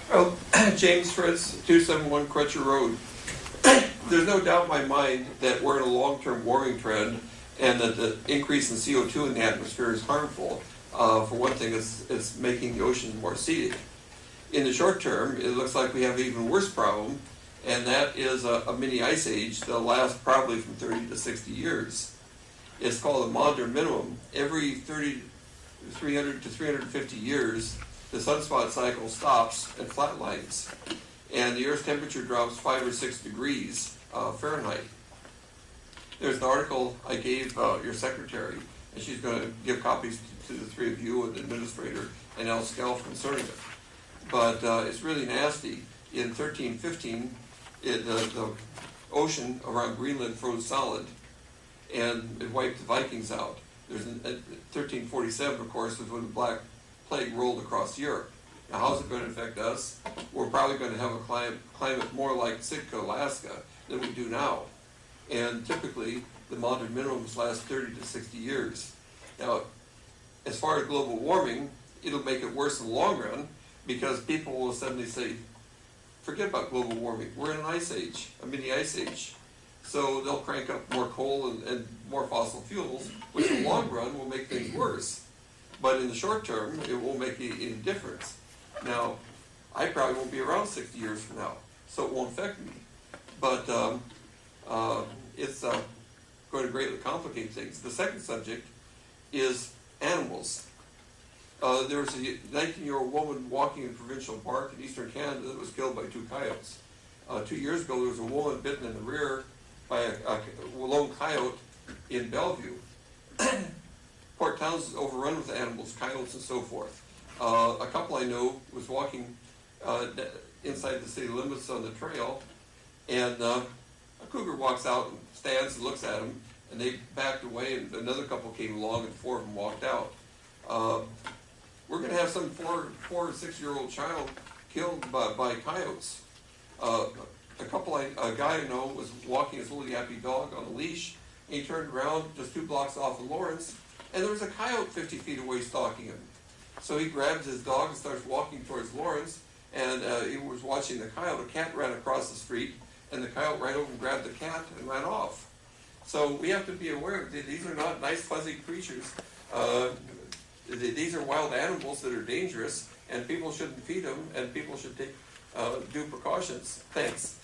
Well, James Fritz, 271 Crutcher Road. There's no doubt in my mind that we're in a long-term warming trend and that the increase in CO2 in the atmosphere is harmful. For one thing, it's making the oceans more acidic. In the short term, it looks like we have an even worse problem, and that is a mini ice age that'll last probably from 30 to 60 years. It's called a Maunder minimum. Every 300 to 350 years, the sunspot cycle stops and flatlines, and the Earth's temperature drops 5 or 6 degrees Fahrenheit. There's an article I gave your secretary, and she's going to give copies to the three of you and the administrator and Al Scalf concerning it. But it's really nasty. In 1315, the ocean around Greenland froze solid, and it wiped the Vikings out. 1347, of course, was when the Black Plague rolled across Europe. Now, how's it going to affect us? We're probably going to have a climate more like Sitka, Alaska, than we do now. And typically, the modern minimums last 30 to 60 years. Now, as far as global warming, it'll make it worse in the long run because people will suddenly say, forget about global warming. We're in an ice age, a mini ice age. So they'll crank up more coal and more fossil fuels, which in the long run will make things worse. But in the short term, it won't make any difference. Now, I probably won't be around 60 years from now, so it won't affect me. But it's going to greatly complicate things. The second subject is animals. There was a 19-year-old woman walking in a provincial park in eastern Canada that was killed by 2 coyotes. 2 years ago, there was a woman bitten in the rear by a lone coyote in Bellevue. Port Townsend is overrun with animals, coyotes and so forth. A couple I know was walking inside the city limits on the trail, and a cougar walks out and stands and looks at him, and they backed away, and another couple came along, and 4 of them walked out. We're going to have some 4 or 6-year-old child killed by coyotes. A guy I know was walking his little yappy dog on a leash, and he turned around just 2 blocks off of Lawrence, and there was a coyote 50 feet away stalking him. So he grabs his dog and starts walking towards Lawrence, and he was watching the coyote. A cat ran across the street, and the coyote ran over and grabbed the cat and ran off. So we have to be aware that these are not nice, fuzzy creatures. These are wild animals that are dangerous, and people shouldn't feed them, and people should take due precautions. Thanks.